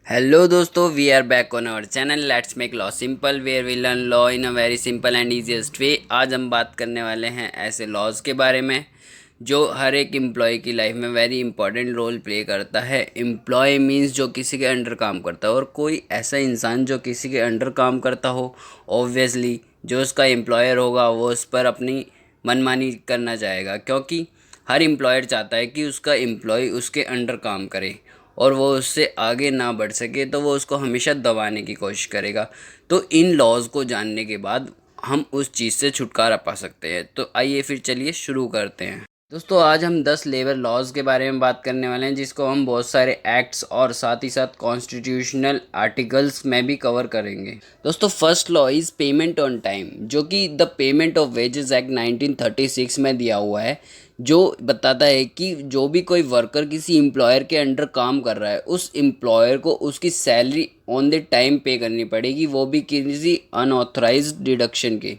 Hello दोस्तों, we are back on our channel let's make law simple where we learn law in a very simple and easiest way. आज हम बात करने वाले हैं ऐसे लॉज के बारे में जो हर एक एम्प्लॉय की लाइफ में वेरी इंपॉर्टेंट रोल प्ले करता है। एम्प्लॉय मीन्स जो किसी के अंडर काम करता है, और कोई ऐसा इंसान जो किसी के अंडर काम करता हो, ऑब्वियसली जो उसका एम्प्लॉयर होगा वो उस पर अपनी मनमानी करना चाहेगा, क्योंकि हर एम्प्लॉयर चाहता है कि उसका एम्प्लॉय उसके अंडर काम करे और वो उससे आगे ना बढ़ सके, तो वो उसको हमेशा दबाने की कोशिश करेगा। तो इन लॉज को जानने के बाद हम उस चीज़ से छुटकारा पा सकते हैं। तो आइए फिर चलिए शुरू करते हैं। दोस्तों, आज हम 10 लेबर लॉज के बारे में बात करने वाले हैं, जिसको हम बहुत सारे एक्ट्स और साथ ही साथ कॉन्स्टिट्यूशनल आर्टिकल्स में भी कवर करेंगे। दोस्तों, first law is payment on time, जो कि the payment of wages act 1936 में दिया हुआ है, जो बताता है कि जो भी कोई वर्कर किसी एम्प्लॉयर के अंडर काम कर रहा है, उस एम्प्लॉयर को उसकी सैलरी ऑन द टाइम पे करनी पड़ेगी, वो भी किसी अनऑथराइज्ड डिडक्शन के।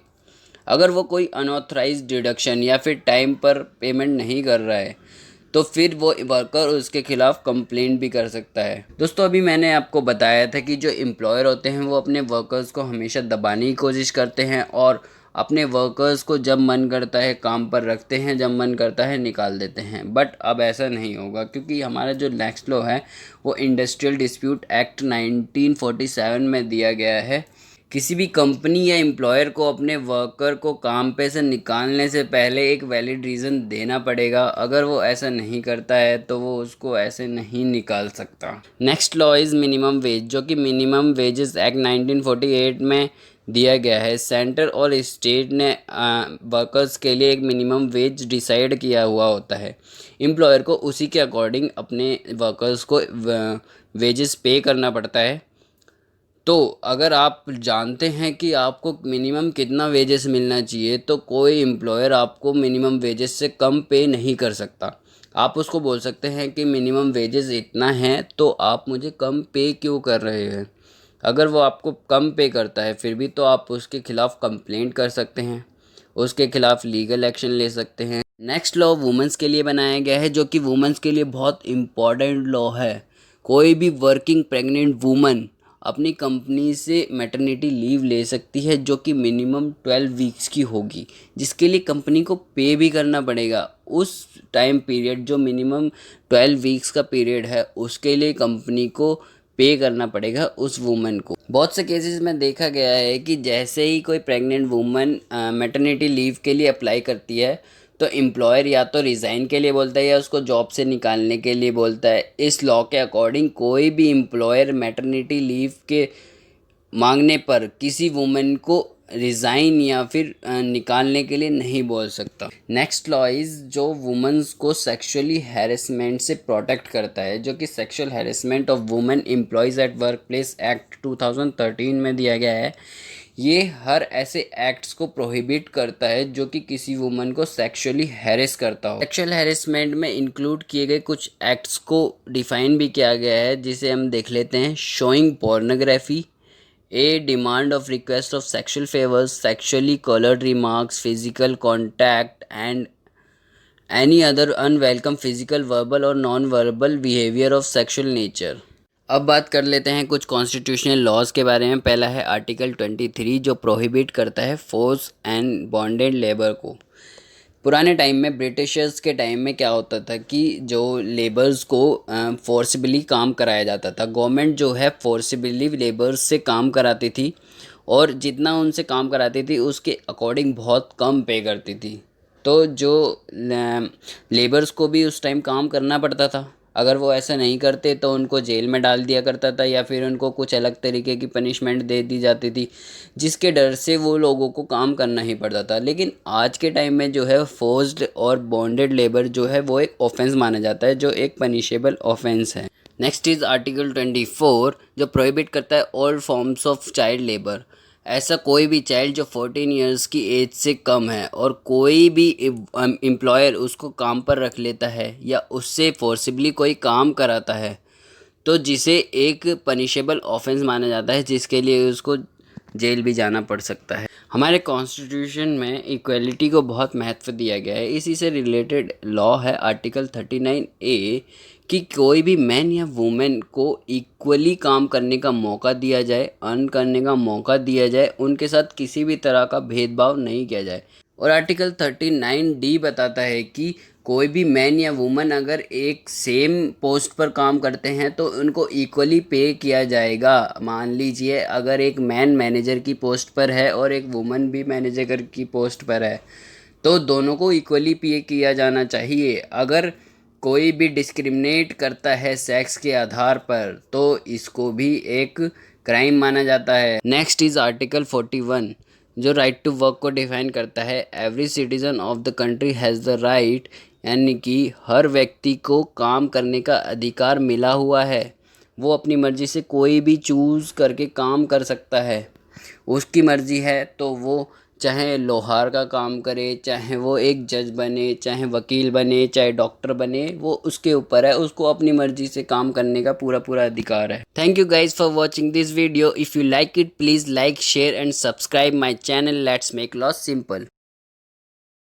अगर वो कोई अनऑथराइज्ड डिडक्शन या फिर टाइम पर पेमेंट नहीं कर रहा है, तो फिर वो वर्कर उसके खिलाफ कंप्लेंट भी कर सकता है। दोस्तों, अभी मैंने आपको बताया था कि जो एम्प्लॉयर होते हैं वो अपने वर्कर्स को हमेशा दबाने की कोशिश करते हैं और अपने वर्कर्स को जब मन करता है काम पर रखते हैं, जब मन करता है निकाल देते हैं। बट अब ऐसा नहीं होगा, क्योंकि हमारा जो नेक्स्ट लॉ है वो इंडस्ट्रियल डिस्प्यूट एक्ट 1947 में दिया गया है। किसी भी कंपनी या एम्प्लॉयर को अपने वर्कर को काम पे से निकालने से पहले एक वैलिड रीज़न देना पड़ेगा। अगर वो ऐसा नहीं करता है तो वो उसको ऐसे नहीं निकाल सकता। Next law is minimum wage, जो कि मिनिमम वेजेस एक्ट 1948 में दिया गया है। सेंटर और स्टेट ने वर्कर्स के लिए एक मिनिमम वेज डिसाइड किया हुआ होता है। एम्प्लॉयर को उसी के अकॉर्डिंग अपने वर्कर्स को वेजेस पे करना पड़ता है। तो अगर आप जानते हैं कि आपको मिनिमम कितना वेजेस मिलना चाहिए, तो कोई एम्प्लॉयर आपको मिनिमम वेजेस से कम पे नहीं कर सकता। आप उसको बोल सकते हैं कि मिनिमम वेजेस इतना है, तो आप मुझे कम पे क्यों कर रहे हैं। अगर वो आपको कम पे करता है फिर भी, तो आप उसके खिलाफ़ कंप्लेंट कर सकते हैं, उसके खिलाफ़ लीगल एक्शन ले सकते हैं। नेक्स्ट लॉ वुमेंस के लिए बनाया गया है, जो कि वुमेंस के लिए बहुत इम्पॉर्टेंट लॉ है। कोई भी वर्किंग प्रेग्नेंट वुमन अपनी कंपनी से मैटरनिटी लीव ले सकती है, जो कि मिनिमम 12 वीक्स की होगी, जिसके लिए कंपनी को पे भी करना पड़ेगा। उस टाइम पीरियड जो मिनिमम 12 वीक्स का पीरियड है, उसके लिए कंपनी को पे करना पड़ेगा उस वुमन को। बहुत से केसेस में देखा गया है कि जैसे ही कोई प्रेग्नेंट वुमन मैटरनिटी लीव के लिए अप्लाई करती है, तो एम्प्लॉयर या तो रिज़ाइन के लिए बोलता है या उसको जॉब से निकालने के लिए बोलता है। इस लॉ के अकॉर्डिंग कोई भी एम्प्लॉयर मैटरनिटी लीव के मांगने पर किसी वुमेन को रिज़ाइन या फिर निकालने के लिए नहीं बोल सकता। नेक्स्ट लॉ इज़ जो वुमेन्स को सेक्सुअली हैरेसमेंट से प्रोटेक्ट करता है, जो कि sexual harassment of women employees at work place act 2013 में दिया गया है। ये हर ऐसे एक्ट्स को प्रोहिबिट करता है जो कि किसी वुमन को सेक्सुअली हैरेस करता हो। सेक्सुअल हैरेसमेंट में इंक्लूड किए गए कुछ एक्ट्स को डिफाइन भी किया गया है, जिसे हम देख लेते हैं। Showing pornography, a demand of request of sexual favors, sexually colored remarks, physical contact, and any other unwelcome physical, verbal और non-verbal behavior of sexual nature। अब बात कर लेते हैं कुछ कॉन्स्टिट्यूशनल लॉज के बारे में। पहला है आर्टिकल 23, जो प्रोहिबिट करता है फोर्स एंड बॉन्डेड लेबर को। पुराने टाइम में, ब्रिटिशर्स के टाइम में क्या होता था कि जो लेबर्स को फोर्सिबली काम कराया जाता था। गवर्नमेंट जो है फोर्सिबली लेबर्स से काम कराती थी, और जितना उनसे काम कराती थी उसके अकॉर्डिंग बहुत कम पे करती थी। तो जो लेबर्स को भी उस टाइम काम करना पड़ता था। अगर वो ऐसा नहीं करते तो उनको जेल में डाल दिया करता था, या फिर उनको कुछ अलग तरीके की पनिशमेंट दे दी जाती थी, जिसके डर से वो लोगों को काम करना ही पड़ता था। लेकिन आज के टाइम में जो है फोर्स्ड और बॉन्डेड लेबर जो है वो एक ऑफेंस माना जाता है, जो एक पनिशेबल ऑफेंस है। नेक्स्ट इज़ आर्टिकल 24, जो प्रोहिबिट करता है all forms of child labour. ऐसा कोई भी चाइल्ड जो 14 ईयर्स की एज से कम है और कोई भी एम्प्लॉयर उसको काम पर रख लेता है या उससे फोर्सिबली कोई काम कराता है, तो जिसे एक पनिशेबल ऑफेंस माना जाता है, जिसके लिए उसको जेल भी जाना पड़ सकता है। हमारे कॉन्स्टिट्यूशन में इक्वलिटी को बहुत महत्व दिया गया है। इसी से रिलेटेड लॉ है आर्टिकल 39A, कि कोई भी मैन या वुमेन को इक्वली काम करने का मौका दिया जाए, अर्न करने का मौका दिया जाए, उनके साथ किसी भी तरह का भेदभाव नहीं किया जाए। और आर्टिकल 39D बताता है कि कोई भी मैन या वुमन अगर एक सेम पोस्ट पर काम करते हैं तो उनको इक्वली पे किया जाएगा। मान लीजिए अगर एक मैन मैनेजर की पोस्ट पर है और एक वुमन भी मैनेजर की पोस्ट पर है तो दोनों को इक्वली पे किया जाना चाहिए। अगर कोई भी डिस्क्रिमिनेट करता है सेक्स के आधार पर तो इसको भी एक क्राइम माना जाता है। नेक्स्ट इज आर्टिकल 41 जो राइट टू वर्क को डिफाइन करता है। Every citizen of the country has the right, यानी कि हर व्यक्ति को काम करने का अधिकार मिला हुआ है। वो अपनी मर्जी से कोई भी चूज़ करके काम कर सकता है। उसकी मर्जी है तो वो चाहे लोहार का काम करे, चाहे वो एक जज बने, चाहे वकील बने, चाहे डॉक्टर बने, वो उसके ऊपर है। उसको अपनी मर्जी से काम करने का पूरा पूरा अधिकार है। Thank you guys for watching this video. If you like it please like, share and subscribe my channel let's make law simple.